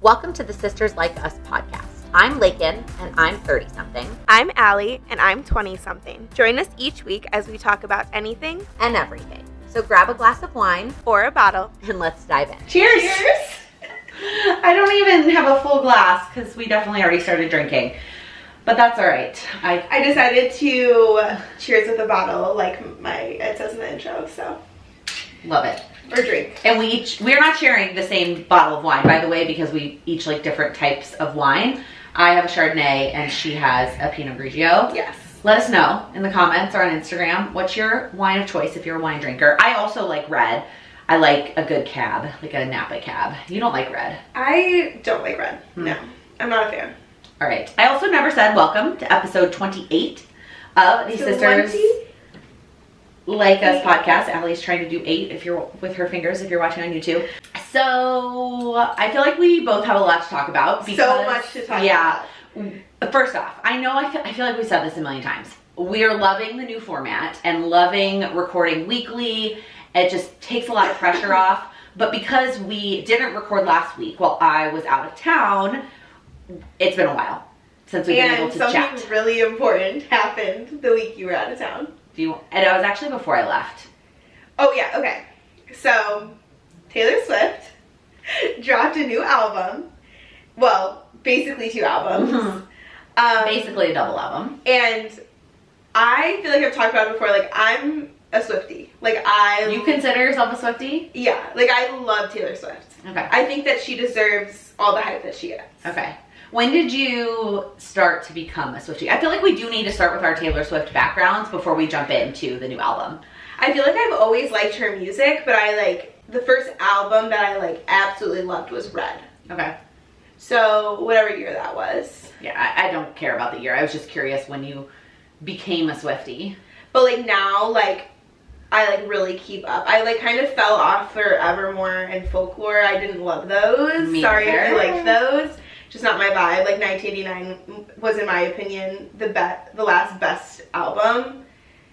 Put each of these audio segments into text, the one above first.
Welcome to the Sisters Like Us podcast. I'm Lakin, and I'm 30-something. I'm Allie, and I'm 20-something. Join us each week as we talk about anything and everything. So grab a glass of wine or a bottle, and let's dive in. Cheers! Cheers! I don't even have a full glass because we definitely already started drinking. But that's all right. I decided to cheers with a bottle like it says in the intro, so. Love it. Or drink. And we're not sharing the same bottle of wine, by the way, because we each like different types of wine. I have a Chardonnay and she has a Pinot Grigio. Yes. Let us know in the comments or on Instagram, what's your wine of choice if you're a wine drinker? I also like red. I like a good cab, like a Napa cab. You don't like red? I don't like red. No, I'm not a fan. All right. I also never said welcome to episode 28 of the Sisters Like Us podcast. Allie's trying to do 8 if you're with her fingers if you're watching on YouTube. So I feel like we both have a lot to talk about. Because, so much to talk about. First off, I feel like we said this a million times. We're loving the new format and loving recording weekly. It just takes a lot of pressure off. But because we didn't record last week while I was out of town, it's been a while since we've been able to chat. And something really important happened the week you were out of town. And it was actually before I left. Oh yeah, okay. So, Taylor Swift dropped a new album. Well, basically 2 albums. Mm-hmm. Basically a double album. And I feel like I've talked about it before, like I'm a Swiftie. You consider yourself a Swiftie? Yeah, like I love Taylor Swift. Okay. I think that she deserves all the hype that she gets. Okay. When did you start to become a Swiftie? I feel like we do need to start with our Taylor Swift backgrounds before we jump into the new album. I feel like I've always liked her music, but the first album that I absolutely loved was Red. Okay. So whatever year that was. Yeah, I don't care about the year. I was just curious when you became a Swiftie. But now I really keep up. I kind of fell off for Evermore and Folklore. I didn't love those. Sorry if you liked those. Just not my vibe. 1989 was, in my opinion, the last best album.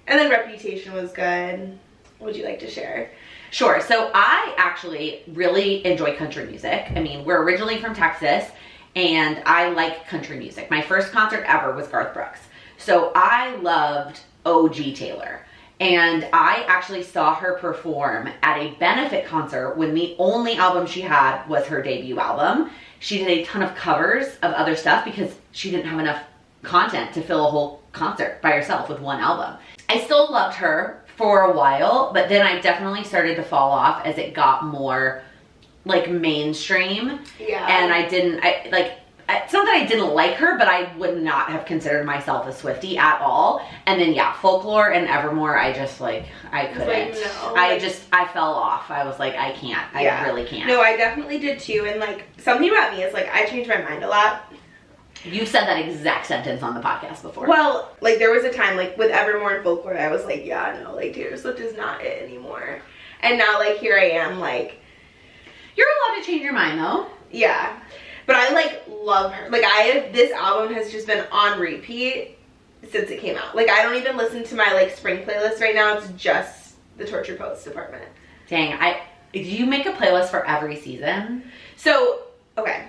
And then Reputation was good. What would you like to share? Sure. So I actually really enjoy country music. I mean, we're originally from Texas, and I like country music. My first concert ever was Garth Brooks. So I loved OG Taylor. And I actually saw her perform at a benefit concert when the only album she had was her debut album. She did a ton of covers of other stuff because she didn't have enough content to fill a whole concert by herself with one album. I still loved her for a while, but then I definitely started to fall off as it got more mainstream. Yeah. And it's not that I didn't like her, but I would not have considered myself a Swiftie at all. And then Folklore and Evermore, I just I couldn't. No. I fell off. I was I can't. I really can't. No, I definitely did too. And something about me is I change my mind a lot. You've said that exact sentence on the podcast before. Well, there was a time with Evermore and Folklore, I was Taylor Swift is not it anymore. And now here I am you're allowed to change your mind though. Yeah. But I love her. This album has just been on repeat since it came out. I don't even listen to my spring playlist right now. It's just the Torture Poets department. Dang, do you make a playlist for every season? So, okay.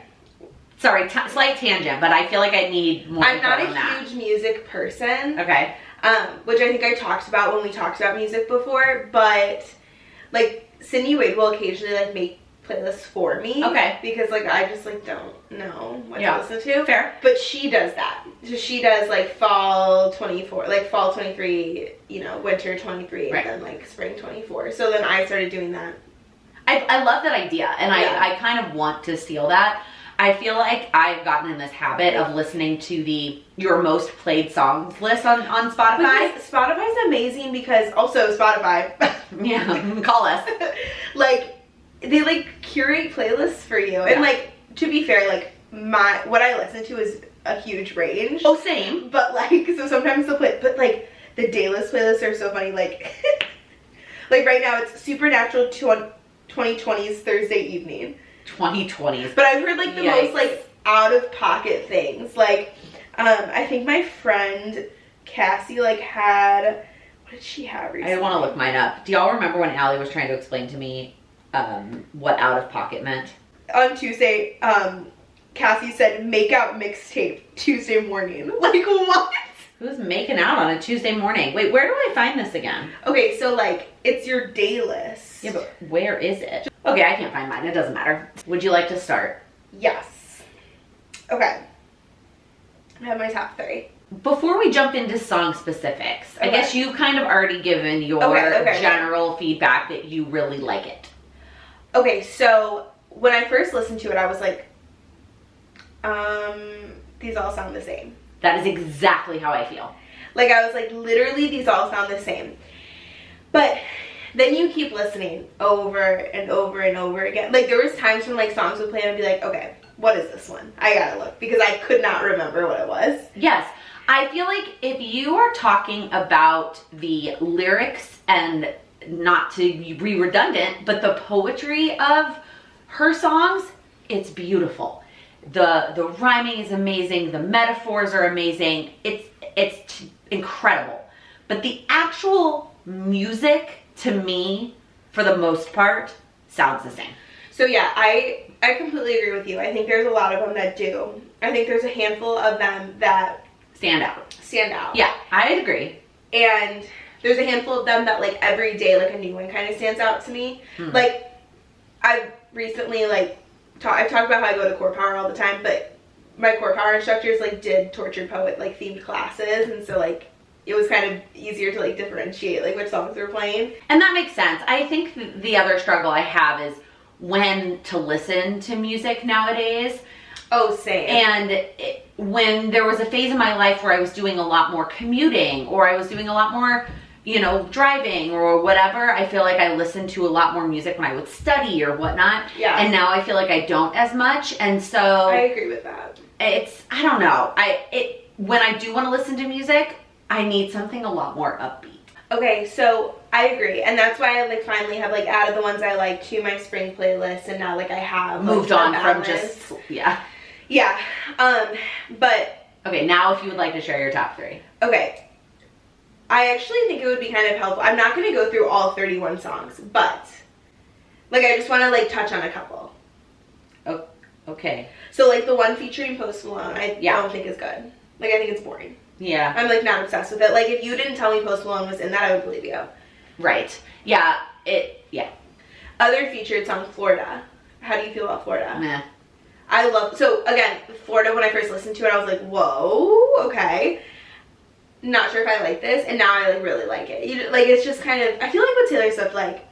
Sorry, slight tangent, but I feel like I need more. I'm not a huge music person. Okay. Which I think I talked about when we talked about music before, but Cindy Wade will occasionally make playlists for me. Okay. Because I just don't know what to listen to. Fair. But she does that. So she does fall 24, fall 23, winter 23, right. And then spring 24. So then I started doing that. I love that idea, and I kind of want to steal that. I feel like I've gotten in this habit of listening to your most played songs list on Spotify. Because Spotify's amazing because also Spotify. Yeah, call us. They curate playlists for you. And to be fair, what I listen to is a huge range. Oh, same. But so sometimes they'll play, but the Daylist playlists are so funny. Right now it's Supernatural 2020's Thursday evening. 2020s. But I've heard the most out of pocket things. I think my friend Cassie had, what did she have recently? I want to look mine up. Do y'all remember when Allie was trying to explain to me what out of pocket meant? On Tuesday, Cassie said make out mixtape Tuesday morning. Like, what? Who's making out on a Tuesday morning? Wait, where do I find this again? Okay, so like, it's your day list. Yeah, but where is it? Okay, I can't find mine. It doesn't matter. Would you like to start? Yes. Okay. I have my top 3. Before we jump into song specifics, I Okay. guess you've kind of already given your Okay. general feedback that you really like it. Okay, so when I first listened to it, I was like, these all sound the same. That is exactly how I feel. Like, I was like, literally, these all sound the same. But then you keep listening over and over and over again. Like, there was times when, like, songs would play and I'd be like, okay, what is this one? I gotta look, because I could not remember what it was. Yes. I feel like if you are talking about the lyrics, and not to be redundant, but the poetry of her songs, it's beautiful. The rhyming is amazing. The metaphors are amazing. It's incredible. But the actual music, to me, for the most part, sounds the same. So yeah, I completely agree with you. I think there's a lot of them that do. I think there's a handful of them that Stand out. stand out. Yeah, I agree. And there's a handful of them that, like, every day, like, a new one kind of stands out to me. Like, I've recently, like, I've talked about how I go to Core Power all the time, but my Core Power instructors, like, did Tortured Poet, like, themed classes, and so, like, it was kind of easier to, like, differentiate, like, which songs they were playing. And that makes sense. I think the other struggle I have is when to listen to music nowadays. Oh, same. And when there was a phase in my life where I was doing a lot more commuting, or I was doing a lot more, you know, driving or whatever, I feel like I listened to a lot more music when I would study or whatnot. Yeah. And now I feel like I don't as much. And so I agree with that. I don't know. When I do want to listen to music, I need something a lot more upbeat. Okay, so I agree, and that's why I, like, finally have, like, added the ones I like to my spring playlist, and now, like, I have, like, Moved on the from balance. just, yeah. Yeah, but, Okay, now if you would like to share your top 3. okay, I actually think it would be kind of helpful. I'm not going to go through all 31 songs, but, like, I just want to, like, touch on a couple. Oh, okay. So, like, the one featuring Post Malone, I Yeah. don't think is good. Like, I think it's boring. Yeah. I'm, like, not obsessed with it. Like, if you didn't tell me Post Malone was in that, I would believe you. Right. Yeah. Yeah. Other featured song, Florida. How do you feel about Florida? Meh. I love, so again, Florida, when I first listened to it, I was like, whoa, okay. Not sure if I like this, and now I, like, really like it. Like, it's just kind of, I feel like with Taylor Swift, like,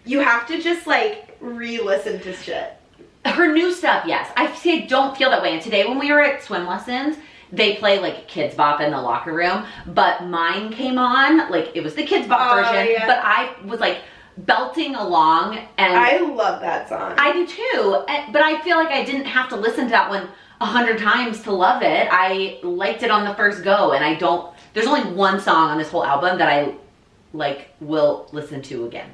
you have to just, like, re-listen to shit. Her new stuff, yes. I don't feel that way. And today when we were at swim lessons, they play, like, Kids Bop in the locker room, but mine came on, like, it was the Kids Bop version, yeah. but I was, like, belting along, and I love that song. I do too, but I feel like I didn't have to listen to that one 100 times to love it. I liked it on the first go, and there's only one song on this whole album that I, like, will listen to again.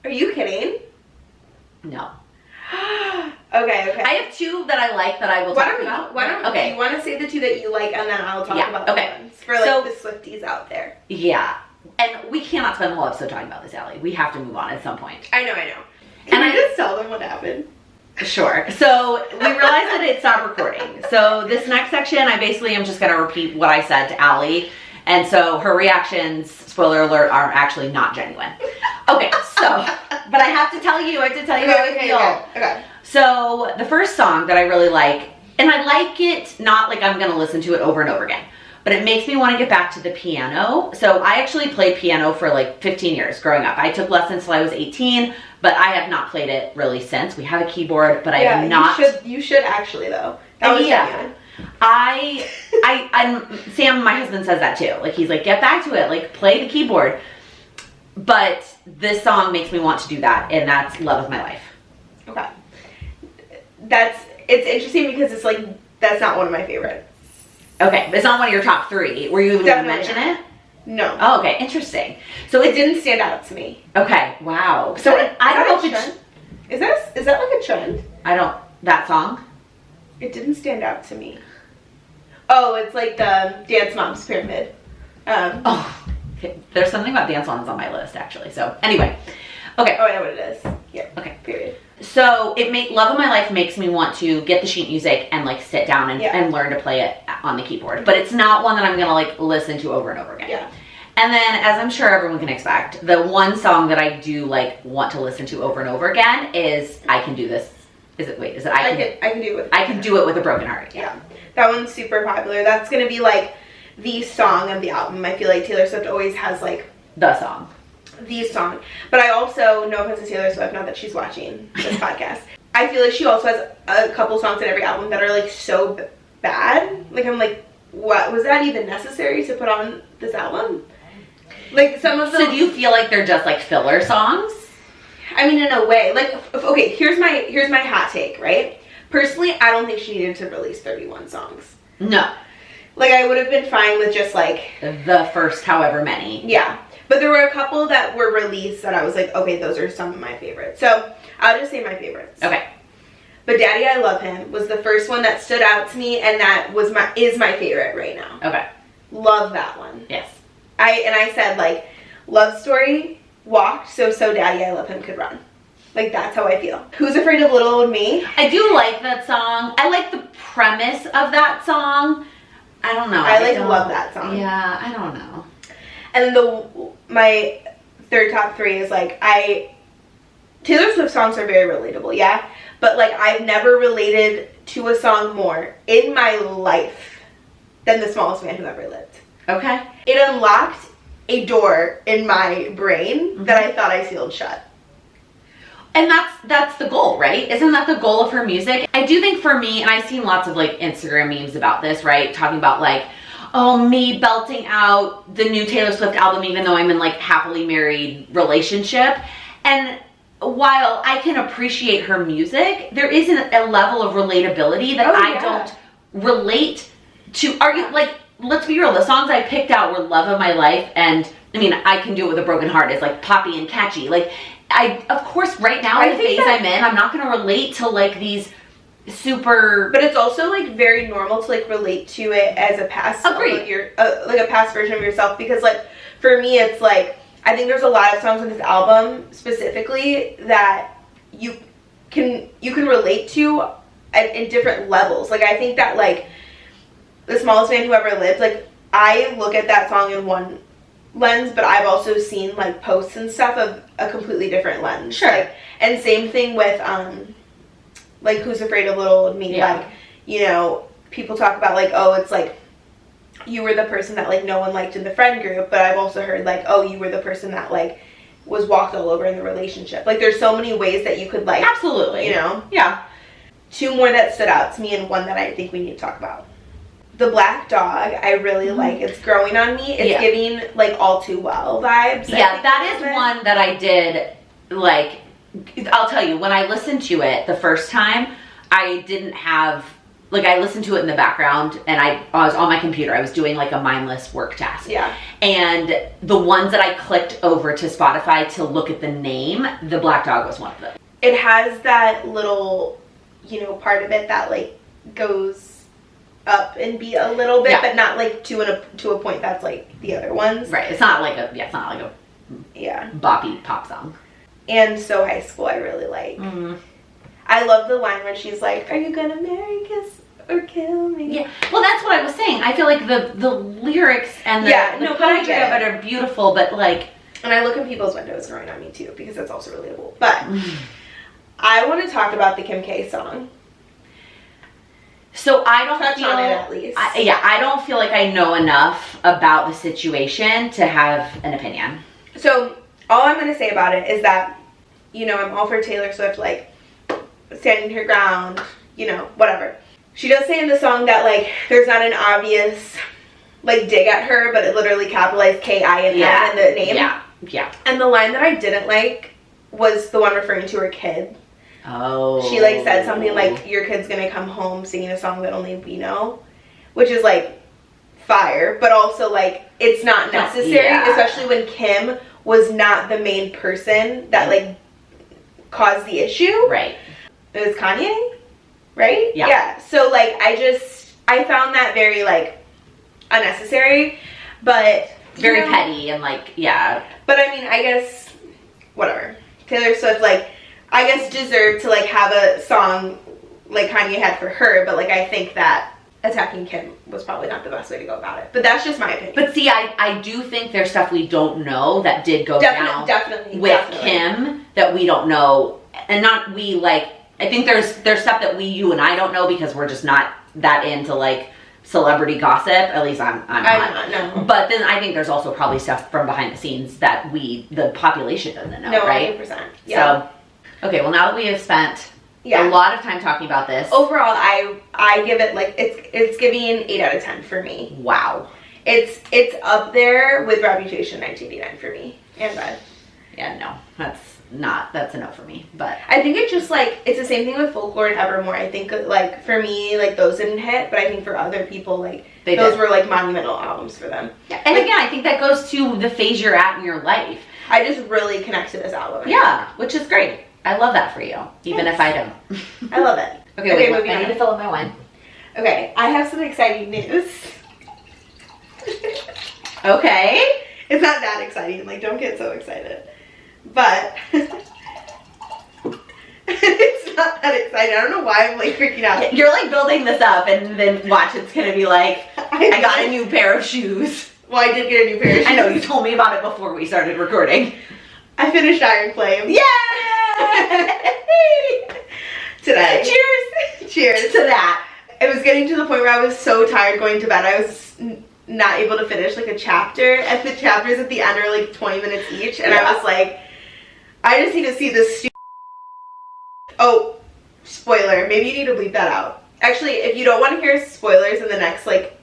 Are you kidding? No. Okay. I have 2 that I like that I will talk about. Okay. Do you want to say the 2 that you like, and then I'll talk about the ones for, like, So, the Swifties out there. Yeah. And we cannot spend the whole episode talking about this, Allie. We have to move on at some point. I know. Can I just tell them what happened? Sure. So we realized that it stopped recording. So this next section, I basically am just going to repeat what I said to Allie. And so her reactions, spoiler alert, are actually not genuine. Okay, so, but I have to tell you how I feel. Okay. So the first song that I really like, and I like it not like I'm going to listen to it over and over again, but it makes me want to get back to the piano. So I actually played piano for like 15 years growing up. I took lessons till I was 18, but I have not played it really since. We have a keyboard, but I have not. You should actually, though. That was genuine. Sam, my husband, says that too. Like, he's like, get back to it, like, play the keyboard. But this song makes me want to do that, and that's Love of My Life. Okay. It's interesting because it's like, that's not one of my favorites. Okay, but it's not one of your top 3. Were you even going to mention it? No. Oh, okay, interesting. So it didn't stand out to me. Okay, wow. So I don't know if it's... Is that like a trend? That song? It didn't stand out to me. Oh, it's like the Dance Moms Pyramid. Okay. There's something about dance songs on my list, actually. So, anyway. Okay. Oh, I know what it is. Yeah. Okay. Period. So Love of My Life makes me want to get the sheet music and like sit down and learn to play it on the keyboard. But it's not one that I'm gonna like listen to over and over again. Yeah. And then, as I'm sure everyone can expect, the one song that I do like want to listen to over and over again is "I Can Do This." I Can Do It with a Broken Heart. Yeah. That one's super popular. That's gonna be like the song of the album. I feel like Taylor Swift always has like the song. But I also, no offense to Taylor Swift, not that she's watching this podcast, I feel like she also has a couple songs in every album that are like so bad. Like I'm like, what was that even necessary to put on this album? Like some of them. So do you feel like they're just like filler songs? I mean, in a way. Like, okay, here's my hot take, right? Personally, I don't think she needed to release 31 songs. No. Like, I would have been fine with just like the first however many. Yeah. But there were a couple that were released that I was like, okay, those are some of my favorites. So I'll just say my favorites. Okay. But Daddy, I Love Him was the first one that stood out to me, and that was is my favorite right now. Okay. Love that one. Yes. I said like, Love Story walked so Daddy, I Love Him could run. Like, that's how I feel. Who's Afraid of Little Old Me? I do like that song. I like the premise of that song. I don't know. I love that song. Yeah, I don't know. And my third top three is like, Taylor Swift songs are very relatable, yeah? But like, I've never related to a song more in my life than The Smallest Man Who Ever Lived. Okay. It unlocked a door in my brain that I thought I sealed shut. And that's the goal, right? Isn't that the goal of her music? I do think for me, and I've seen lots of like Instagram memes about this, right? Talking about like, oh, me belting out the new Taylor Swift album even though I'm in like happily married relationship. And while I can appreciate her music, there isn't a level of relatability that don't relate to. Like, let's be real, the songs I picked out were Love of My Life, and I mean, I Can Do It With a Broken Heart is like poppy and catchy. Like, of course, right now in the phase I'm in, I'm not going to relate to like these super. But it's also like very normal to like relate to it as a past. Agreed. Like a past version of yourself, because like for me, it's like I think there's a lot of songs on this album specifically that you can relate to in different levels. Like I think that like The Smallest Man Who Ever Lived, like I look at that song in one lens, but I've also seen like posts and stuff of a completely different lens. Sure. Like, and same thing with like Who's Afraid of Little Old Me. Yeah. Like, you know, people talk about like, oh, it's like you were the person that like no one liked in the friend group, but I've also heard like, oh, you were the person that like was walked all over in the relationship. Like there's so many ways that you could like, absolutely, you know. Yeah. Two more that stood out to me, and one that I think we need to talk about. The Black Dog, I really like. It's growing on me. It's giving like All Too Well vibes. Yeah, that is one that I did like. I'll tell you, when I listened to it the first time, I didn't have like, I listened to it in the background, and I was on my computer. I was doing like a mindless work task. Yeah. And the ones that I clicked over to Spotify to look at the name, The Black Dog was one of them. It has that little, you know, part of it that like goes up and beat a little bit, but not like to a point that's like the other ones. Right. It's not like a boppy pop song. And So High School I really like. Mm-hmm. I love the line where she's like, "Are you gonna marry, kiss, or kill me?" Yeah. Well, that's what I was saying. I feel like the lyrics and the poetry of it are beautiful, but like. And I look at people's windows growing on me too, because that's also relatable. But I want to talk about the Kim K song. So I don't touch feel, on it at least. I don't feel like I know enough about the situation to have an opinion. So all I'm going to say about it is that, you know, I'm all for Taylor Swift, like, standing her ground, you know, whatever. She does say in the song that, like, there's not an obvious, like, dig at her, but it literally capitalized K-I and M in the name. Yeah. And the line that I didn't like was the one referring to her kid. Oh. She, like, said something like, your kid's gonna come home singing a song that only we know, which is, like, fire, but also, like, it's not necessary, especially when Kim was not the main person that, like, caused the issue. Right. It was Kanye, right? Yeah. Yeah. So, like, I found that very, like, unnecessary, but... Very petty and, like, yeah. But, I mean, I guess, whatever. Taylor Swift, like, I guess, deserved to like have a song like Kanye had for her, but like I think that attacking Kim was probably not the best way to go about it. But that's just my opinion. But see, I do think there's stuff we don't know that did go down with Kim that we don't know, and not we like. I think there's stuff that you and I don't know because we're just not that into like celebrity gossip. At least I'm not. No. But then I think there's also probably stuff from behind the scenes that the population doesn't know, right? 100%. Yeah. So, okay, well now that we have spent a lot of time talking about this. Overall, I give it like it's giving 8 out of 10 for me. Wow. It's up there with Reputation 1989 for me and Red. Yeah, no, that's a no for me. But I think it's just like it's the same thing with Folklore and Evermore. I think like for me like those didn't hit, but I think for other people like those were like monumental albums for them. Yeah, and like, again, I think that goes to the phase you're at in your life. I just really connect to this album. Yeah, which is great. I love that for you, even if I don't. I love it. Okay, wait, I need to fill up my wine. Okay, I have some exciting news. Okay. It's not that exciting, like don't get so excited. But it's not that exciting. I don't know why I'm like freaking out. You're like building this up and then watch, it's gonna be like, I got a new pair of shoes. Well, I did get a new pair of shoes. I know, you told me about it before we started recording. I finished Iron Flame. Yeah! Today. Cheers! Cheers to that. It was getting to the point where I was so tired going to bed. I was not able to finish like a chapter, and the chapters at the end are like 20 minutes each, and I was like, I just need to see this Oh, spoiler. Maybe you need to bleep that out. Actually, if you don't want to hear spoilers in the next like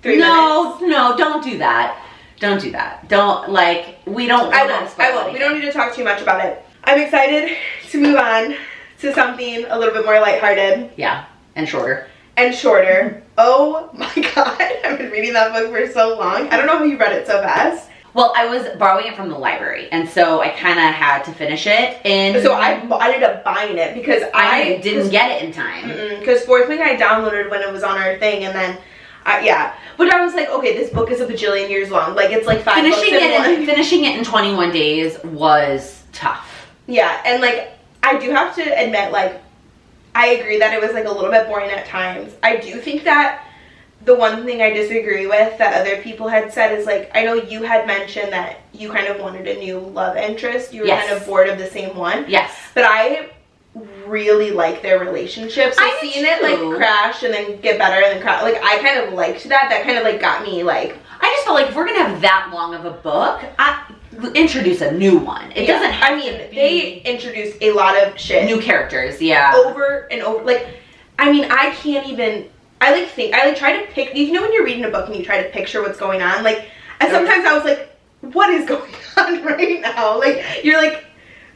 3 minutes. No, don't do that. Don't do that. Don't, like, we don't. I won't. We don't need to talk too much about it. I'm excited to move on to something a little bit more lighthearted. Yeah, and shorter. And shorter. Oh my god, I've been reading that book for so long. I don't know how you read it so fast. Well, I was borrowing it from the library, and so I kind of had to finish it. And so I ended up buying it because I didn't get it in time. Because Fourth Wing I downloaded when it was on our thing, and then but I was like, okay, this book is a bajillion years long. Like it's like 5 books in one. Finishing it in 21 days was tough. Yeah, and like I do have to admit, like I agree that it was like a little bit boring at times. I do think that the one thing I disagree with that other people had said is like, I know you had mentioned that you kind of wanted a new love interest. You were kind of bored of the same one. Yes. But I really like their relationship. So I seeing it like crash and then get better and then crash, like I kind of liked that. That kind of like got me like. I just felt like if we're gonna have that long of a book, introduce a new one. It doesn't have I mean, they introduced a lot of shit. New characters, yeah. Over and over. Like, I mean, I can't even. I try to pick. You know when you're reading a book and you try to picture what's going on. Like, and sometimes I was like, what is going on right now? Like, you're like,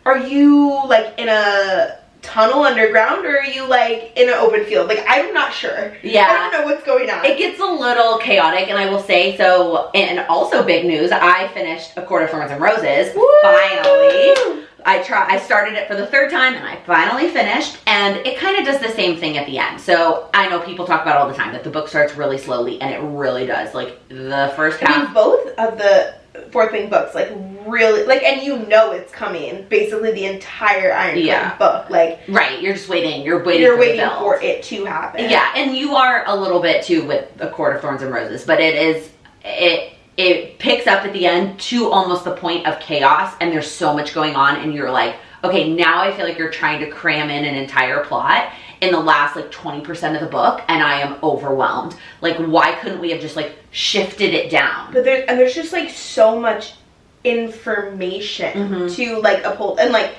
are you like in a tunnel underground or are you like in an open field? Like I'm not sure. Yeah, I don't know what's going on. It gets a little chaotic, and I will say so. And also big news, I finished A Court of Thorns and Roses. Woo! Finally. I started it for the 3rd time and I finally finished, and it kind of does the same thing at the end. So I know people talk about all the time that the book starts really slowly, and it really does. Like the first half. I mean, both of the Fourth Wing books, like really, like, and you know it's coming. Basically, the entire Iron Flame book, like right. You're just waiting. You're waiting for it to happen. Yeah, and you are a little bit too with A Court of Thorns and Roses, but it picks up at the end to almost the point of chaos, and there's so much going on, and you're like, okay, now I feel like you're trying to cram in an entire plot in the last like 20% of the book, and I am overwhelmed. Like, why couldn't we have just like shifted it down? But there's just like so much information to like uphold, and like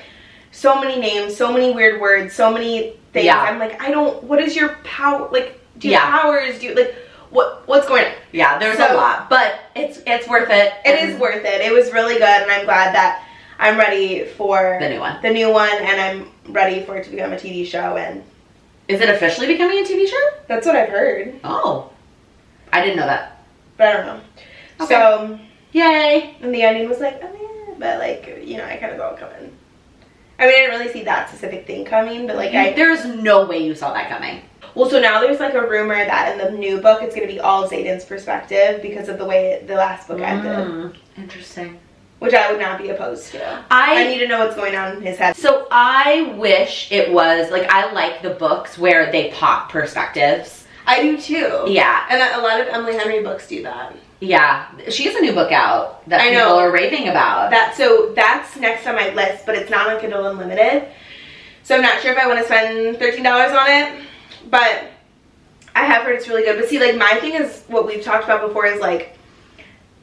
so many names, so many weird words, so many things. Yeah. I'm like, what is your power? Like, do you have powers? Do you like what's going on? Yeah, there's a lot, but it's worth it. It is worth it. It was really good, and I'm glad that I'm ready for the new one. The new one, and I'm ready for it to become a TV show. And is it officially becoming a TV show? That's what I've heard. Oh, I didn't know that. But I don't know. Okay. So, yay! And the ending was like, oh yeah, but like, you know, I kind of saw it coming. I mean, I didn't really see that specific thing coming, but like, there's no way you saw that coming. Well, so now there's like a rumor that in the new book it's going to be all Xaden's perspective because of the way the last book ended. Interesting. which I would not be opposed to. I need to know what's going on in his head. So I wish it was, like, I like the books where they pop perspectives. I do too. Yeah. And a lot of Emily Henry books do that. Yeah. She has a new book out that I people know. are raving about. So that's next on my list, but it's not on Kindle Unlimited. So I'm not sure if I want to spend $13 on it, but I have heard it's really good. But see, like, my thing is, what we've talked about before is, like,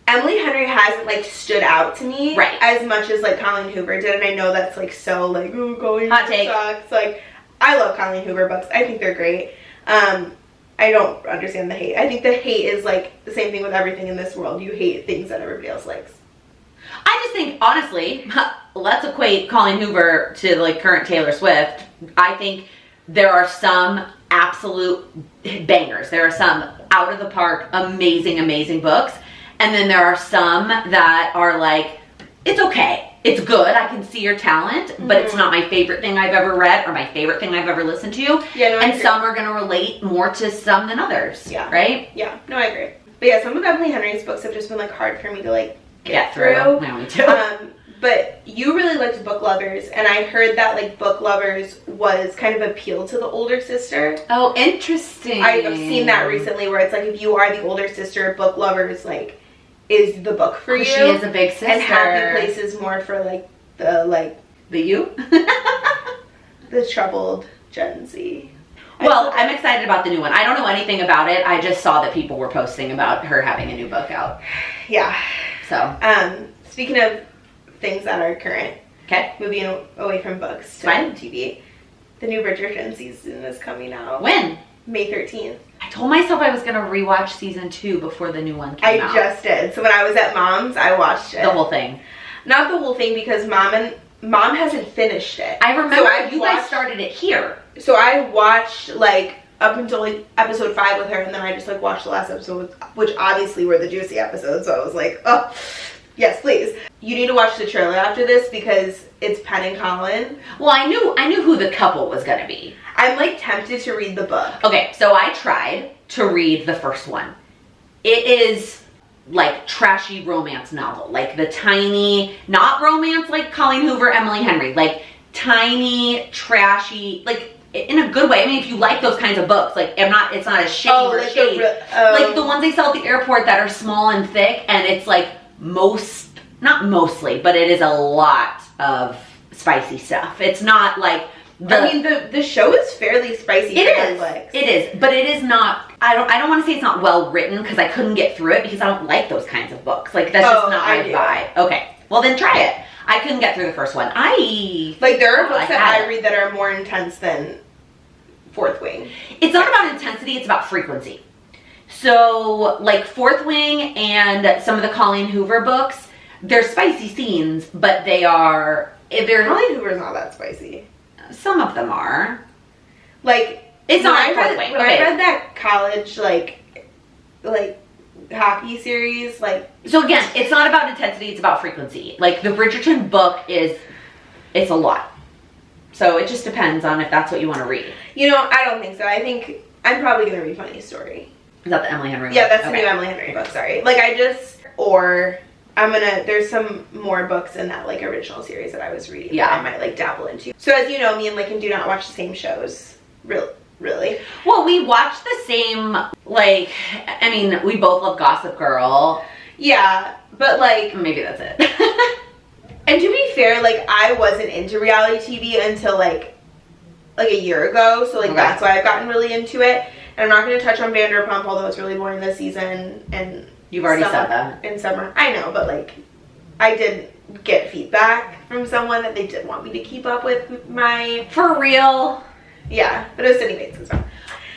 Emily Henry hasn't, like, stood out to me as much as, like, Colleen Hoover did. And I know that's, like, so, like, oh, Colleen Hot Hoover take. sucks. Like, I love Colleen Hoover books. I think they're great. I don't understand the hate. I think the hate is, like, the same thing with everything in this world. You hate things that everybody else likes. I just think, honestly, let's equate Colleen Hoover to, like, current Taylor Swift. I think there are some absolute bangers. There are some out of the park, amazing, amazing books. And then there are some that are like, it's okay. It's good. I can see your talent, but it's not my favorite thing I've ever read or my favorite thing I've ever listened to. Yeah, no, I and agree. some are going to relate more to some than others. Yeah. Right? Yeah. No, I agree. But yeah, some of Emily Henry's books have just been, like, hard for me to, like, get through. No, me too. But you really liked Book Lovers, and I heard that, like, Book Lovers was kind of appeal to the older sister. Oh, interesting. I've seen that recently where it's like, if you are the older sister, Book Lovers, like, is the book for you. She is a big sister. And Happy Place is more for, like, the you? the troubled Gen Z. Well, I'm excited about the new one. I don't know anything about it. I just saw that people were posting about her having a new book out. Yeah. So. Speaking of things that are current, Okay. moving away from books to Fine. TV, the new Bridgerton season is coming out. When? May 13th. I told myself I was going to rewatch season 2 before the new one came out. I just did. So when I was at Mom's, I watched it. The whole thing. Not the whole thing, because Mom hasn't finished it. I remember So you guys started it here. So I watched, like, up until, like, episode 5 with her, and then I just, like, watched the last episode, which obviously were the juicy episodes, so I was like, oh, yes, please. You need to watch the trailer after this, because it's Penn and Colin. Well, I knew who the couple was going to be. I'm, like, tempted to read the book. Okay, so I tried to read the first one. It is like trashy romance novel, like the tiny, not romance like Colleen Hoover, Emily Henry, like tiny, trashy, like in a good way. I mean, if you like those kinds of books, like it's not a shade or like shade. Like the ones they sell at the airport that are small and thick, and it's like not mostly, but it is a lot of spicy stuff. It's not like the show is fairly spicy. It is, but it is not. I don't want to say it's not well written, because I couldn't get through it because I don't like those kinds of books. Like that's just not my vibe. Okay, well then try it. I couldn't get through the first one. There are books that I read that are more intense than Fourth Wing. It's not about intensity, it's about frequency. So like Fourth Wing and some of the Colleen Hoover books, they're spicy scenes, but Colleen Hoover's not that spicy. Some of them are. Like, it's not Fourth Wing. When I read that college, like hockey series, like... So again, it's not about intensity, it's about frequency. Like, the Bridgerton book it's a lot. So it just depends on if that's what you want to read. I don't think so. I think I'm probably going to read Funny Story. Is that the Emily Henry book? Yeah, that's the new Emily Henry book, sorry. Like, there's some more books in that, like, original series that I was reading that I might, like, dabble into. So as you know, me and Lincoln do not watch the same shows, really. Well, we watch the same, like, I mean, we both love Gossip Girl. Yeah, but, like... Maybe that's it. And to be fair, like, I wasn't into reality TV until, like a year ago, so, like, that's why I've gotten really into it. And I'm not going to touch on Vanderpump, although it's really boring this season, and... You've already said that. In summer. I know, but, like, I did get feedback from someone that they did want me to keep up with my... For real? Yeah, but it was Sydney Bates as well.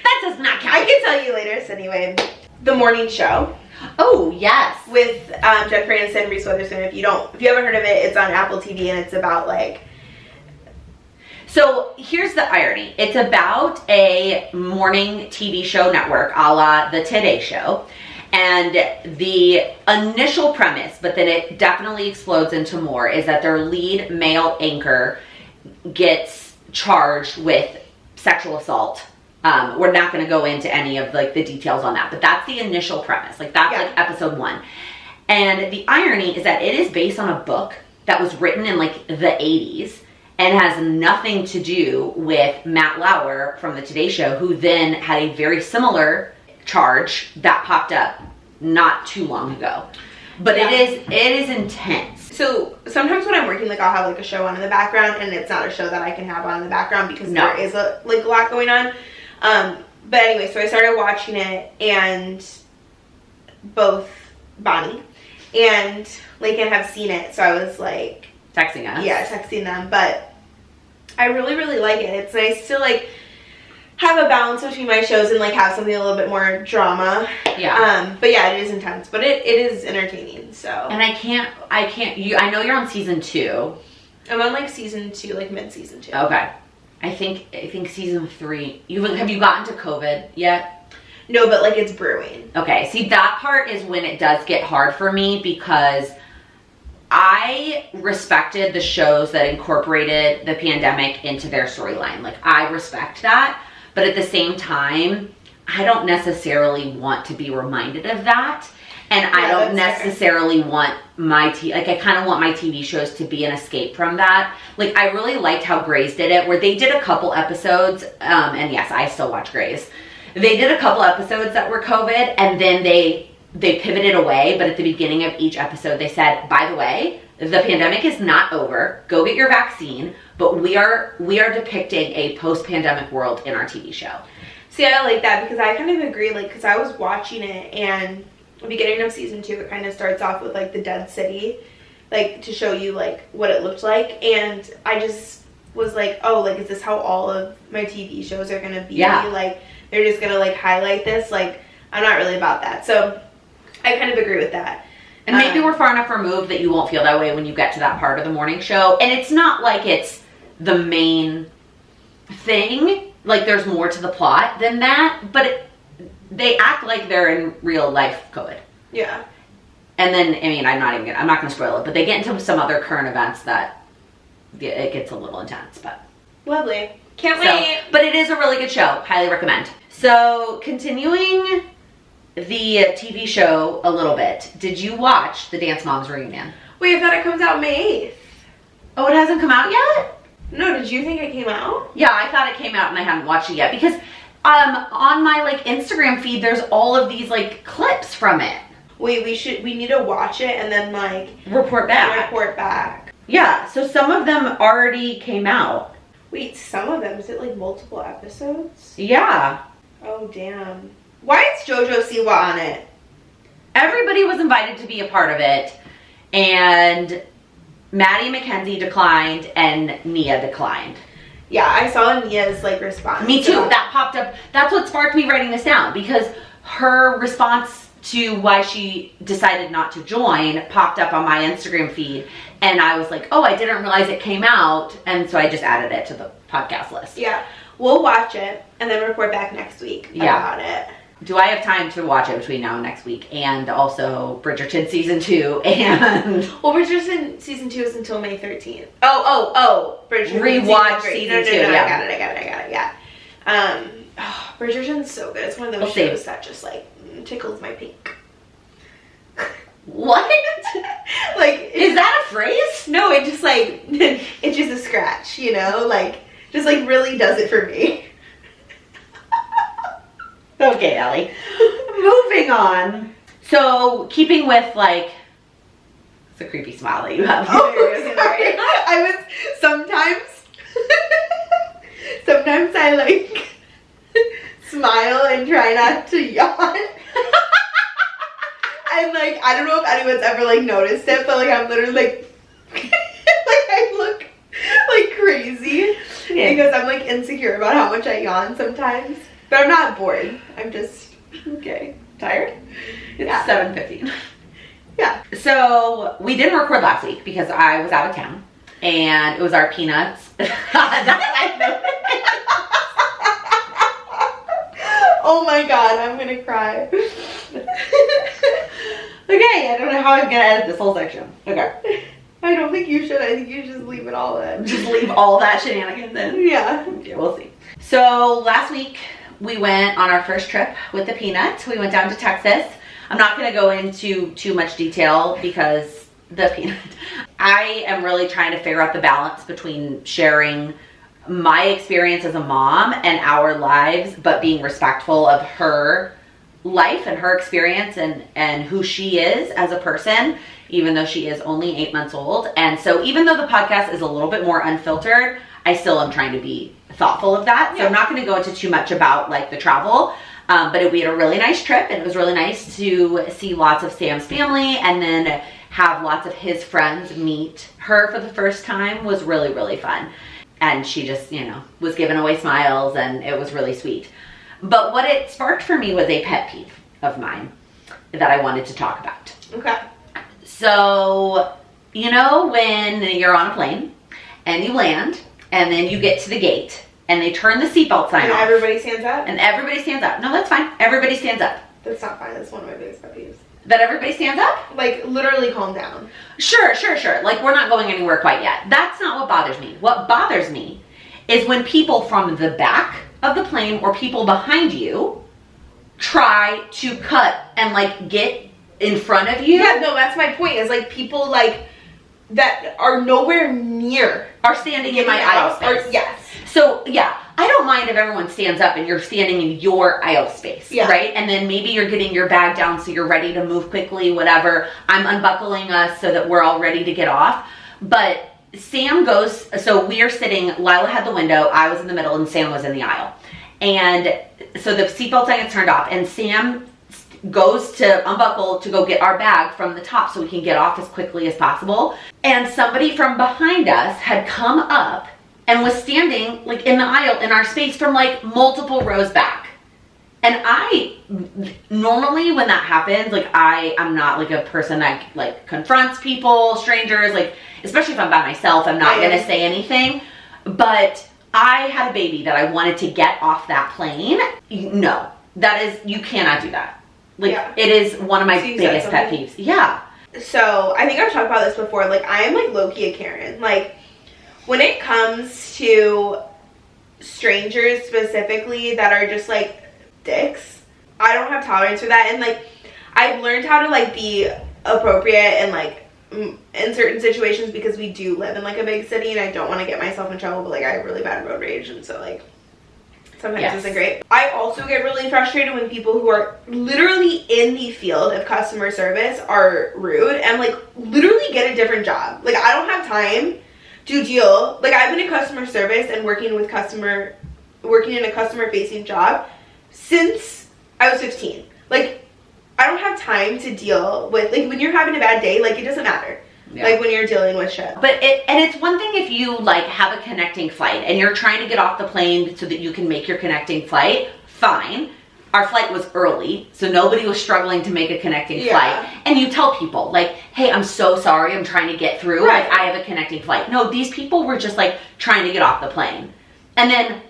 That does not count. I can tell you later, so anyway. The Morning Show. Oh, yes. With Jennifer Aniston, Reese Witherspoon. If you haven't heard of it, it's on Apple TV, and it's about, like... So here's the irony. It's about a morning TV show network, a la the Today Show. And the initial premise, but then it definitely explodes into more, is that their lead male anchor gets charged with sexual assault. We're not going to go into any of, like, the details on that, but that's the initial premise. Like, that's like episode 1. And the irony is that it is based on a book that was written in like the 80s and has nothing to do with Matt Lauer from the Today Show, who then had a very similar charge that popped up not too long ago. But Yeah. it is intense. So sometimes when I'm working, like I'll have like a show on in the background, and it's not a show that I can have on in the background because No. there is a lot going on. But anyway, so I started watching it, and both Bonnie and Lakin have seen it, so I was like, Texting us. yeah, texting them. But I really, really like it. It's nice to like have a balance between my shows and like have something a little bit more drama. Yeah. But yeah, it is intense, but it is entertaining. So And I know you're on season 2. I'm on like season 2, like mid-season 2. Okay. I think season 3. Have you gotten to COVID yet? No, but like it's brewing. Okay. See, that part is when it does get hard for me because I respected the shows that incorporated the pandemic into their storyline. Like, I respect that. But at the same time, I don't necessarily want to be reminded of that. And I Yeah, don't that's fair. necessarily want I kind of want my TV shows to be an escape from that. Like, I really liked how Grey's did it, where they did a couple episodes, and yes, I still watch Grey's. They did a couple episodes that were COVID, and then they pivoted away, but at the beginning of each episode, they said, by the way, the pandemic is not over. Go get your vaccine, but we are depicting a post-pandemic world in our TV show. See, I like that because I kind of agree, like, because I was watching it, and the beginning of season 2, it kind of starts off with like the dead city, like to show you like what it looked like, and I just was like, oh, like, is this how all of my TV shows are gonna be? Yeah. Like, they're just gonna like highlight this? Like, I'm not really about that. So I kind of agree with that. And maybe we're far enough removed that you won't feel that way when you get to that part of the morning show. And it's not like it's the main thing. Like, there's more to the plot than that. But they act like they're in real life COVID. Yeah. And then, I mean, I'm not going to spoil it. But they get into some other current events that it gets a little intense. But Lovely. Can't wait. but it is a really good show. Highly recommend. So, continuing the TV show a little bit. Did you watch the Dance Moms reunion? Wait, I thought it comes out May 8th. Oh, it hasn't come out yet? No, did you think it came out? Yeah, I thought it came out and I hadn't watched it yet because on my like Instagram feed there's all of these like clips from it. Wait, we need to watch it and then like Report back. report back. Yeah, so some of them already came out. Wait, some of them, is it like multiple episodes? Yeah. Oh damn. Why is JoJo Siwa on it? Everybody was invited to be a part of it, and Maddie McKenzie declined and Nia declined. Yeah, I saw Nia's like response. Me too. So- That popped up. That's what sparked me writing this down because her response to why she decided not to join popped up on my Instagram feed, and I was like, oh, I didn't realize it came out, and so I just added it to the podcast list. Yeah, we'll watch it and then report back next week about it. Do I have time to watch it between now and next week? And also Bridgerton season 2 and Well, Bridgerton season 2 is until May 13th. Oh, Bridgerton Rewatch three. season No, 2, yeah. I got it, yeah. Bridgerton's so good. It's one of those We'll see. shows that just like tickles my pink. what? Like, Is that a phrase? no, it just like it's just a scratch, you know, like just like really does it for me. Okay, Allie. Moving on. So, keeping with like, it's a creepy smile that you have. Oh, sorry. I was sometimes I like smile and try not to yawn. And like I don't know if anyone's ever like noticed it, but like I'm literally like like I look like crazy because I'm like insecure about how much I yawn sometimes. But I'm not bored. I'm just Okay. Tired? It's Yeah. 7:15. yeah. So, we didn't record last week because I was out of town. And it was our Peanuts. Oh my god, I'm gonna cry. Okay, I don't know how I'm gonna edit this whole section. Okay. I don't think you should. I think you should just leave it all in. Just leave all that shenanigans in. Yeah. Okay, we'll see. So last week we went on our first trip with the Peanuts. We went down to Texas. I'm not going to go into too much detail because I am really trying to figure out the balance between sharing my experience as a mom and our lives, but being respectful of her life and her experience and who she is as a person, even though she is only 8 months old. And so even though the podcast is a little bit more unfiltered, I still am trying to be thoughtful of that. So I'm not going to go into too much about like the travel, but we had a really nice trip, and it was really nice to see lots of Sam's family, and then have lots of his friends meet her for the first time was really, really fun. And she just, was giving away smiles, and it was really sweet. But what it sparked for me was a pet peeve of mine that I wanted to talk about. Okay. So, when you're on a plane and you land and then you get to the gate and they turn the seatbelt sign and off. everybody stands up? And everybody stands up. No, that's fine. Everybody stands up. That's not fine. That's one of my biggest pet peeves. That everybody stands up? Like, literally calm down. Sure. Like, we're not going anywhere quite yet. That's not what bothers me. What bothers me is when people from the back of the plane or people behind you try to cut and, like, get in front of you. Yeah, no, that's my point. Is, like, people, like, that are nowhere near are standing in my aisle space. Yes. So, yeah, I don't mind if everyone stands up and you're standing in your aisle space, right? And then maybe you're getting your bag down so you're ready to move quickly, whatever. I'm unbuckling us so that we're all ready to get off. But Sam goes, so we are sitting, Lila had the window, I was in the middle, and Sam was in the aisle. And so the seatbelt sign gets turned off, and Sam goes to unbuckle to go get our bag from the top so we can get off as quickly as possible. And somebody from behind us had come up and was standing like in the aisle in our space from like multiple rows back. And I normally when that happens, like I'm not like a person that like confronts people, strangers, like especially if I'm by myself, I'm not gonna say anything. But I had a baby that I wanted to get off that plane. No, that is, you cannot do that. Like it is one of my biggest pet peeves. Yeah. So I think I've talked about this before. Like I am like low-key a Karen. Like when it comes to strangers specifically that are just like dicks, I don't have tolerance for that. And like I've learned how to like be appropriate and like in certain situations because we do live in like a big city and I don't want to get myself in trouble, but like I have really bad road rage, and so like sometimes isn't great. I also get really frustrated when people who are literally in the field of customer service are rude and like literally get a different job. Like I don't have time to deal. Like I've been in customer service and working in a customer facing job since I was 15. Like I don't have time to deal with, like when you're having a bad day, like it doesn't matter. Yeah. Like when you're dealing with shit. But it's one thing if you like have a connecting flight and you're trying to get off the plane so that you can make your connecting flight, fine. Our flight was early, so nobody was struggling to make a connecting flight. And you tell people like, hey, I'm so sorry, I'm trying to get through. Right. Like I have a connecting flight. No, these people were just like trying to get off the plane. And then,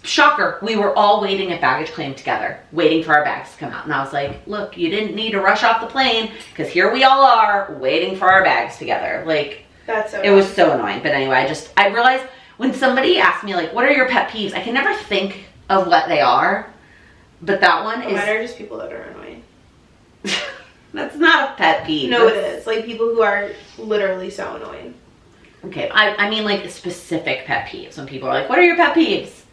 shocker, we were all waiting at baggage claim together, waiting for our bags to come out. And I was like, look, you didn't need to rush off the plane because here we all are waiting for our bags together. Like, that's so it was so annoying. But anyway, I realized when somebody asks me like, what are your pet peeves? I can never think of what they are. But that one is... Mine are just people that are annoying. That's not a pet peeve. No, it is. Like people who are literally so annoying. Okay, I mean like specific pet peeves. When people are like, what are your pet peeves?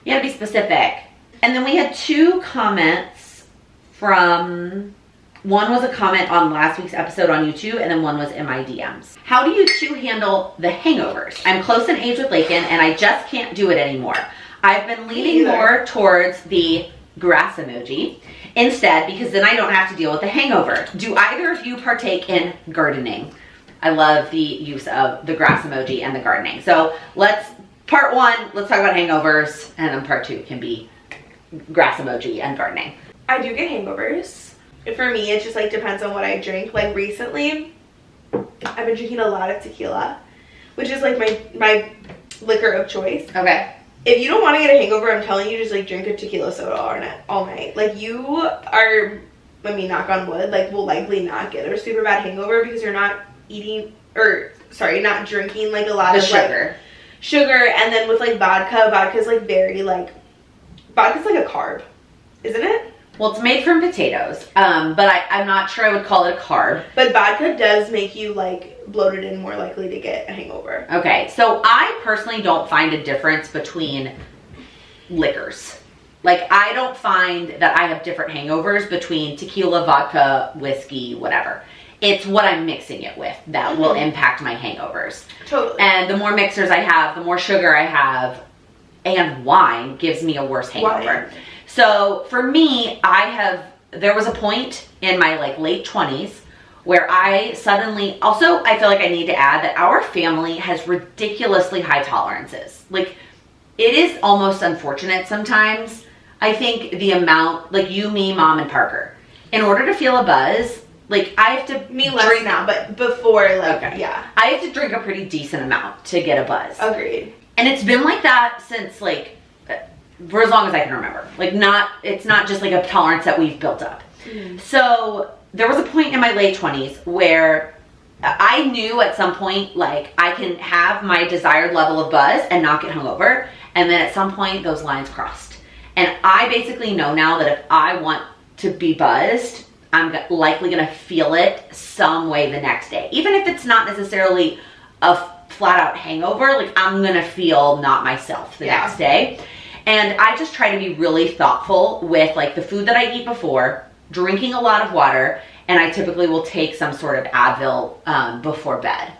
You gotta be specific. And then we had 2 comments from... One was a comment on last week's episode on YouTube, and then one was in my DMs. How do you 2 handle the hangovers? I'm close in age with Lakin, and I just can't do it anymore. I've been leaning more towards the grass emoji instead because then I don't have to deal with the hangover. Do either of you partake in gardening? I love the use of the grass emoji and the gardening. So part 1, let's talk about hangovers, and then part 2 can be grass emoji and gardening. I do get hangovers. For me, it just like depends on what I drink. Like recently, I've been drinking a lot of tequila, which is like my liquor of choice. Okay. If you don't want to get a hangover, I'm telling you, just like drink a tequila soda all night. Like you are, I mean, knock on wood, like will likely not get a super bad hangover because you're not not drinking like a lot of sugar. Sugar, and then with like vodka's like very like, vodka's like a carb, isn't it? Well, it's made from potatoes, but I'm not sure I would call it a carb. But vodka does make you like bloated and more likely to get a hangover. Okay, so I personally don't find a difference between liquors. Like, I don't find that I have different hangovers between tequila, vodka, whiskey, whatever. It's what I'm mixing it with that will impact my hangovers. Totally. And the more mixers I have, the more sugar I have, and wine gives me a worse hangover. Wine. So for me, there was a point in my like late 20s where I suddenly, also I feel like I need to add that our family has ridiculously high tolerances. Like, it is almost unfortunate sometimes. I think the amount, like you, me, mom, and Parker, in order to feel a buzz, like I have to Me less now, but before, like, Okay. yeah. I have to drink a pretty decent amount to get a buzz. Agreed. And it's been like that since like, for as long as I can remember. Like, it's not just like a tolerance that we've built up. So there was a point in my late 20s where I knew at some point, like, I can have my desired level of buzz and not get hungover. And then at some point, those lines crossed. And I basically know now that if I want to be buzzed, I'm likely going to feel it some way the next day. Even if it's not necessarily a flat out hangover, like, I'm going to feel not myself the next day. And I just try to be really thoughtful with like the food that I eat before, drinking a lot of water, and I typically will take some sort of Advil before bed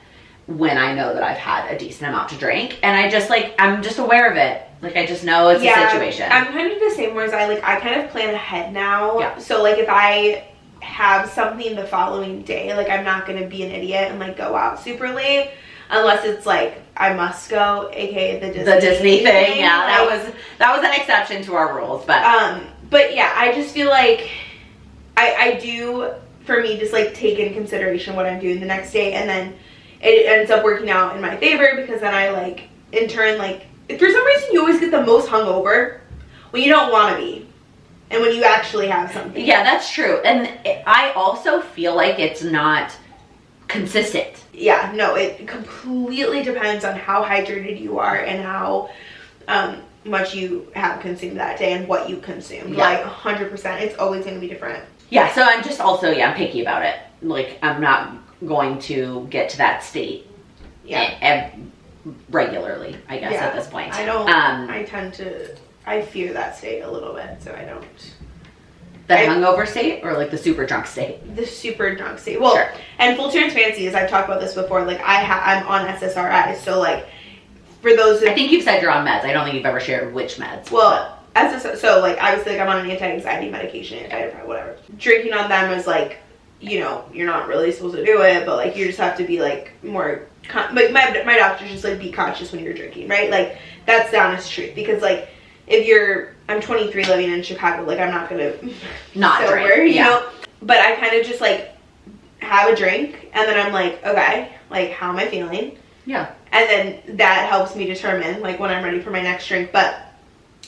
when I know that I've had a decent amount to drink. And I'm just aware of it. Like, I just know it's a situation. I'm kind of the same, whereas I kind of plan ahead now. Yeah. So like if I have something the following day, like I'm not gonna be an idiot and like go out super late unless it's like I must go, aka the Disney thing. Yeah, like, that was an exception to our rules, but yeah, I just feel like I do, for me, just like take in consideration what I'm doing the next day, and then it ends up working out in my favor because then I like in turn, like, for some reason you always get the most hungover when you don't want to be and when you actually have something. Yeah, that's true. And I also feel like it's not consistent. Yeah, no, it completely depends on how hydrated you are and how much you have consumed that day and what you consumed. Yeah. Like 100%, it's always going to be different. Yeah, so I'm just also, I'm picky about it. Like, I'm not going to get to that state regularly, I guess, at this point. I don't, I fear that state a little bit, so I don't. The hungover state or like the super drunk state? The super drunk state. Well, sure. And full transparency, as I've talked about this before, like I'm on SSRIs, so like for those I think you've said you're on meds. I don't think you've ever shared which meds. Well, so like obviously like I'm on an anti-anxiety medication, antidepressant, whatever. Drinking on them is like, you know, you're not really supposed to do it, but like you just have to be like more like my doctor just like be conscious when you're drinking, right? Like that's the honest truth, because like if I'm 23 living in Chicago, like I'm not gonna not sober, drink, you know. But I kind of just like have a drink and then I'm like, okay, like how am I feeling? Yeah. And then that helps me determine like when I'm ready for my next drink. But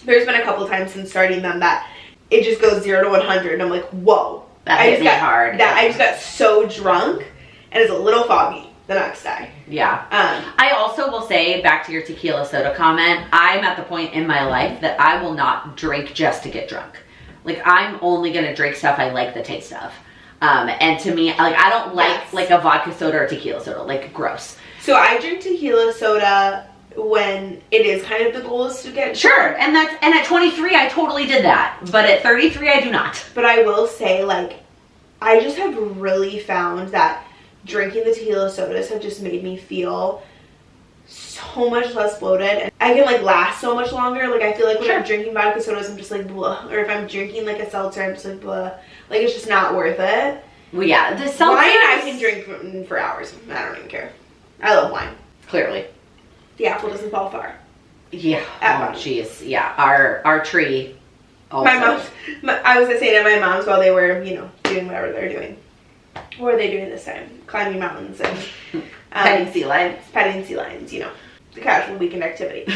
there's been a couple times since starting them that it just goes 0 to 100 and I'm like, whoa. That hit me hard. I just got so drunk and it's a little foggy the next day. Yeah. I also will say, back to your tequila soda comment, I'm at the point in my life that I will not drink just to get drunk. Like, I'm only going to drink stuff I like the taste of. And to me, like, I don't like like a vodka soda or tequila soda. Like, gross. So I drink tequila soda when it is kind of the goal is to get sure drunk. And at 23 I totally did that, but at 33 I do not. But I will say, like, I just have really found that drinking the tequila sodas have just made me feel so much less bloated, and I can like last so much longer. Like I feel like when I'm drinking vodka sodas I'm just like blah, or if I'm drinking like a seltzer I'm just like blah. Like it's just not worth it. Well, yeah, the seltzer wine I can drink for hours. I don't even care. I love wine. Clearly. The apple doesn't fall far. Yeah. Oh, jeez. Yeah. Our tree. Also. I was saying to my mom's while they were, you know, doing whatever they're doing. What are they doing this time? Climbing mountains and petting sea lions. Petting sea lions, you know, the casual weekend activity.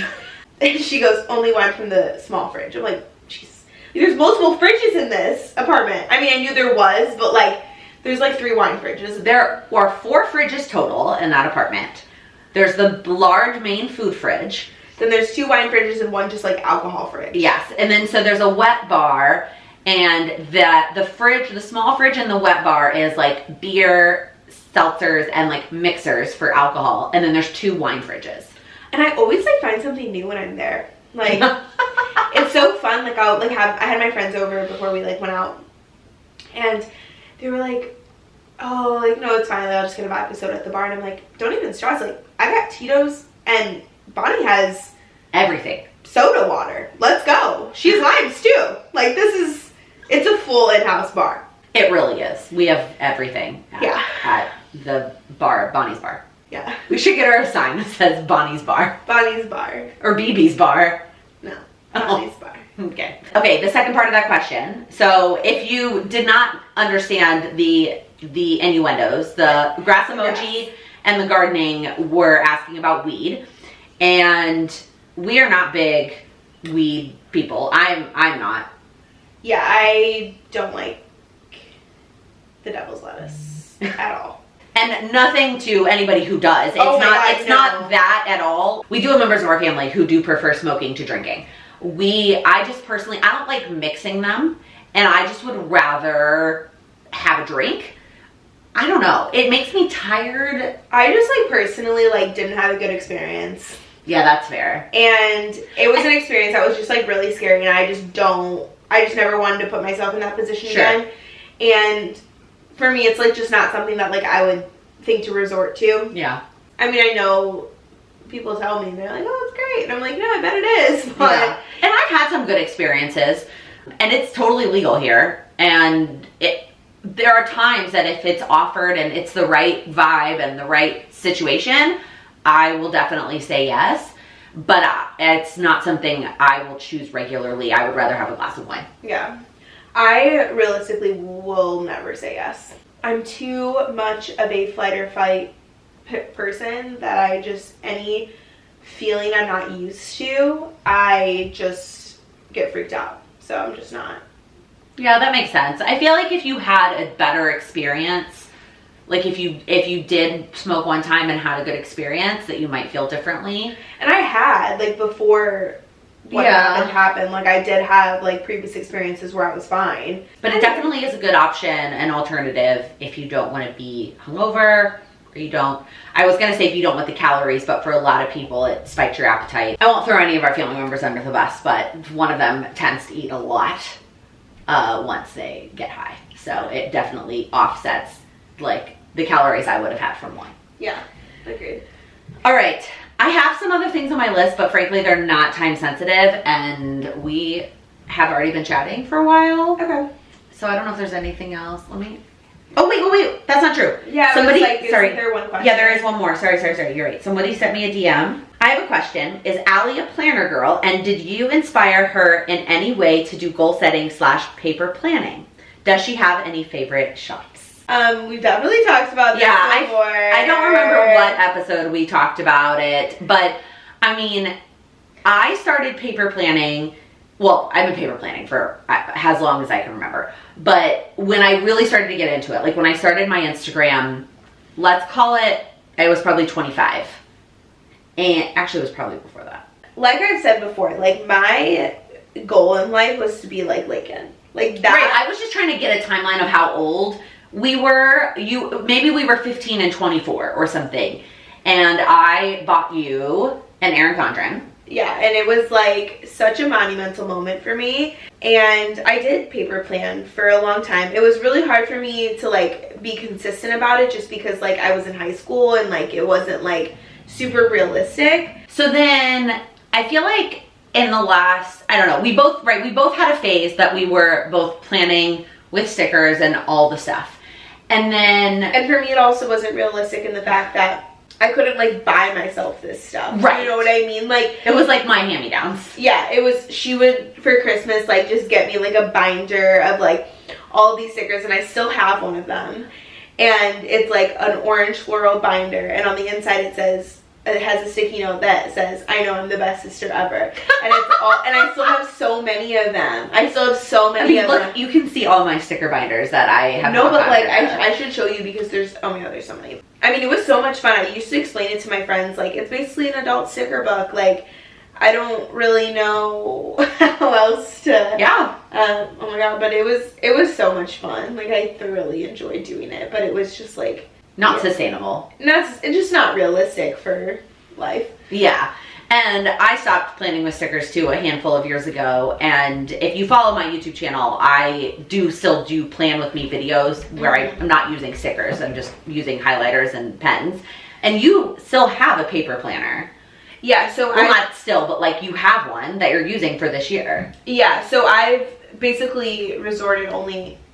And she goes, only wine from the small fridge. I'm like, jeez. There's multiple fridges in this apartment. I mean, I knew there was, but like, there's like 3 wine fridges. There are 4 fridges total in that apartment. There's the large main food fridge. Then there's 2 wine fridges and 1 just like alcohol fridge. Yes, and then so there's a wet bar And the fridge, the small fridge in the wet bar is like beer, seltzers, and like mixers for alcohol. And then there's 2 wine fridges. And I always like find something new when I'm there. Like, it's so fun. Like, I'll like I had my friends over before we like went out, and they were like, oh, like, no, it's fine. Like, I'll just get a vodka soda at the bar. And I'm like, don't even stress. Like, I got Tito's, and Bonnie has everything. Soda water. Let's go. She's limes too. Like, it's a full in-house bar. It really is. We have everything at the bar, Bonnie's Bar. Yeah. We should get her a sign that says Bonnie's Bar. Bonnie's Bar. Or BB's Bar. No, Bonnie's Bar. Okay. Okay, the second part of that question. So if you did not understand the innuendos, the grass emoji and the gardening were asking about weed. And we are not big weed people. I'm not. Yeah, I don't like the devil's lettuce at all. And nothing to anybody who does. It's not that at all. We do have members of our family who do prefer smoking to drinking. I just personally, I don't like mixing them, and I just would rather have a drink. I don't know. It makes me tired. I just like personally like didn't have a good experience. Yeah, that's fair. And it was an experience that was just like really scary, and I just never wanted to put myself in that position again. And for me, it's like just not something that like I would think to resort to. Yeah. I mean, I know people tell me, they're like, oh, it's great. And I'm like, no, I bet it is. But yeah. And I've had some good experiences, and it's totally legal here. And there are times that if it's offered and it's the right vibe and the right situation, I will definitely say yes. But it's not something I will choose regularly. I would rather have a glass of wine. Yeah. I realistically will never say yes. I'm too much of a flight or fight person that any feeling I'm not used to, I just get freaked out. So I'm just not. Yeah, that makes sense. I feel like if you had a better experience, like if you did smoke one time and had a good experience, that you might feel differently. And I had, like, before what happened, like, I did have, like, previous experiences where I was fine. But it definitely is a good option, an alternative, if you don't want to be hungover, or you don't, I was going to say if you don't want the calories, but for a lot of people, it spikes your appetite. I won't throw any of our family members under the bus, but one of them tends to eat a lot once they get high. So it definitely offsets, like, the calories I would have had from one. Yeah, agreed. All right. I have some other things on my list, but frankly, they're not time sensitive, and we have already been chatting for a while. Okay. So I don't know if there's anything else. Oh, wait. That's not true. Yeah, somebody, is there one question? Yeah, there is one more. Sorry. You're right. Somebody sent me a DM. I have a question. Is Allie a planner girl, and did you inspire her in any way to do goal setting / paper planning? Does she have any favorite shops? We've definitely talked about this before. I don't remember what episode we talked about it, but I mean, I started paper planning. Well, I've been paper planning for as long as I can remember. But when I really started to get into it, like when I started my Instagram, let's call it was probably 25. And actually, it was probably before that. Like I've said before, like my goal in life was to be like Lakin. Like that. Right, I was just trying to get a timeline of how old we were. Maybe we were 15 and 24 or something. And I bought you an Erin Condren. Yeah, and it was like such a monumental moment for me. And I did paper plan for a long time. It was really hard for me to like be consistent about it just because like I was in high school and like it wasn't like super realistic. So then I feel like in the last, I don't know, we both had a phase that we were both planning with stickers and all the stuff. And for me it also wasn't realistic in the fact that I couldn't like buy myself this stuff. Right. You know what I mean? Like it was like my hand-me-downs. Yeah, it was, she would for Christmas like just get me like a binder of like all these stickers, and I still have one of them. And it's like an orange floral binder, and on the inside it has a sticky note that says, "I know I'm the best sister ever." And it's all, and I still have so many of them. Look, you can see all my sticker binders that I have. No, but like I should show you because there's so many. I mean, it was so much fun. I used to explain it to my friends. Like, it's basically an adult sticker book. Like, I don't really know how else to. Yeah. Oh my my god, but it was so much fun. Like, I thoroughly enjoyed doing it, but it was just like Not sustainable. it's just not realistic for life. Yeah. And I stopped planning with stickers too a handful of years ago. And if you follow my YouTube channel, I still do plan with me videos where I'm not using stickers. I'm just using highlighters and pens. And you still have a paper planner. Yeah, so Well, not still, but like you have one that you're using for this year. Yeah, so I've basically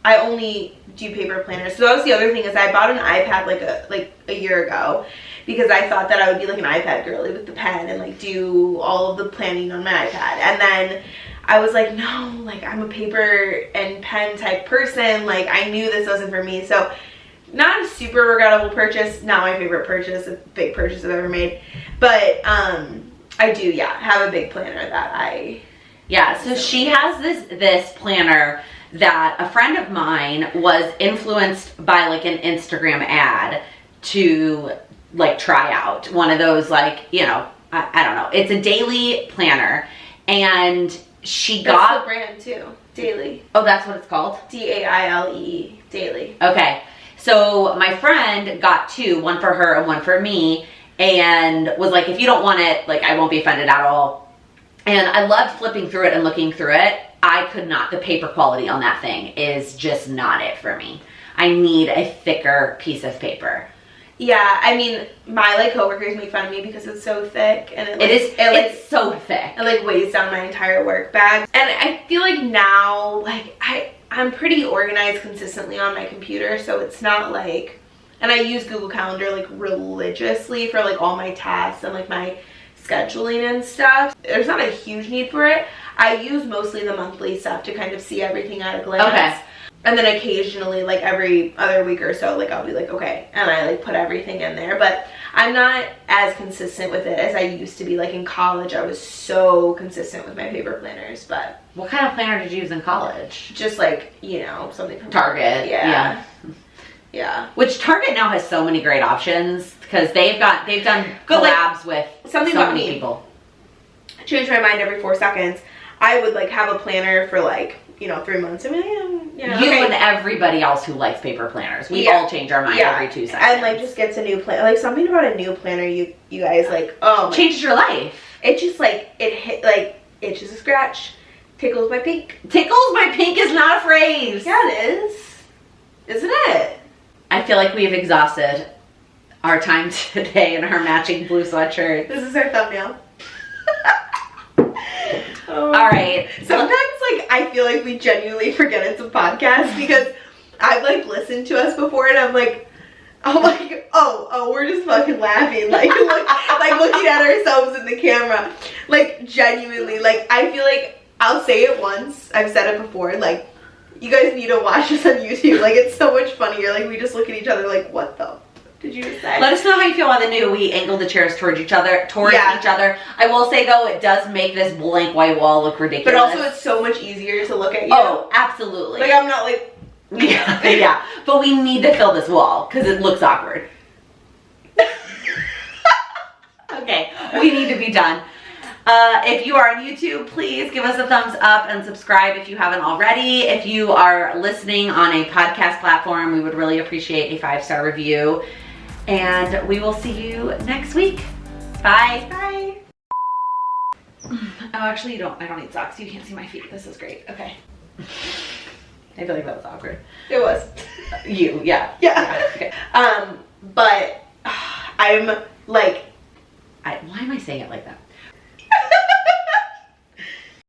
I only do paper planners. So that was the other thing, is I bought an iPad like a year ago, because I thought that I would be like an iPad girly with the pen and like do all of the planning on my iPad. And then I was like, no, like I'm a paper and pen type person. Like, I knew this wasn't for me. So not a super regrettable purchase, not my favorite purchase, a big purchase I've ever made. But I do, have a big planner that so she has this planner that a friend of mine was influenced by like an Instagram ad to like try out. One of those, like, you know, I don't know. It's a daily planner, and she got the brand too. Daily. Oh, that's what it's called? DAILE. Daily. Okay. So my friend got two, one for her and one for me, and was like, if you don't want it, like, I won't be offended at all. And I loved flipping through it and looking through it. I could not. The paper quality on that thing is just not it for me. I need a thicker piece of paper. Yeah, I mean, my like coworkers make fun of me because it's so thick, and it's so thick. It like weighs down my entire work bag. And I feel like now, like I'm pretty organized consistently on my computer, so it's not like, and I use Google Calendar like religiously for like all my tasks and like my scheduling and stuff. There's not a huge need for it. I use mostly the monthly stuff to kind of see everything at a glance. Okay. And then occasionally, like every other week or so, like I'll be like, okay, and I like put everything in there. But I'm not as consistent with it as I used to be. Like in college, I was so consistent with my paper planners. But what kind of planner did you use in college? just like, you know, something from Target. Yeah. Which Target now has so many great options, because they've done collabs with something so about many me. people. I change my mind every 4 seconds. I would like have a planner for like, you know, 3 months. I mean, You and everybody else who likes paper planners. We all change our mind every 2 seconds. And like just gets a new plan. Like something about a new planner, you guys like, oh, changes your life. It just like, it hit like itches a scratch, tickles my pink. Tickles my pink is not a phrase. Yeah, it is. Isn't it? I feel like we've exhausted our time today in our matching blue sweatshirt. This is our thumbnail. All right. Sometimes, like, I feel like we genuinely forget it's a podcast, because I've, like, listened to us before, and I'm like, we're just fucking laughing, like looking at ourselves in the camera. Like, genuinely, like, I feel like I'll say it once, I've said it before, like, you guys need to watch us on YouTube. Like, it's so much funnier. Like, we just look at each other like, what the did you just say? Let us know how you feel on the new. We angled the chairs towards each other. I will say though, it does make this blank white wall look ridiculous. But also, it's so much easier to look at you. Oh, absolutely. Like, I'm not like. Yeah. But we need to fill this wall because it looks awkward. Okay, we need to be done. If you are on YouTube, please give us a thumbs up and subscribe if you haven't already. If you are listening on a podcast platform, we would really appreciate a 5-star review. And we will see you next week. Bye. Bye. Oh, actually, I don't need socks. You can't see my feet. This is great. Okay. I feel like that was awkward. It was. Yeah. Okay. But I'm like. Why am I saying it like that?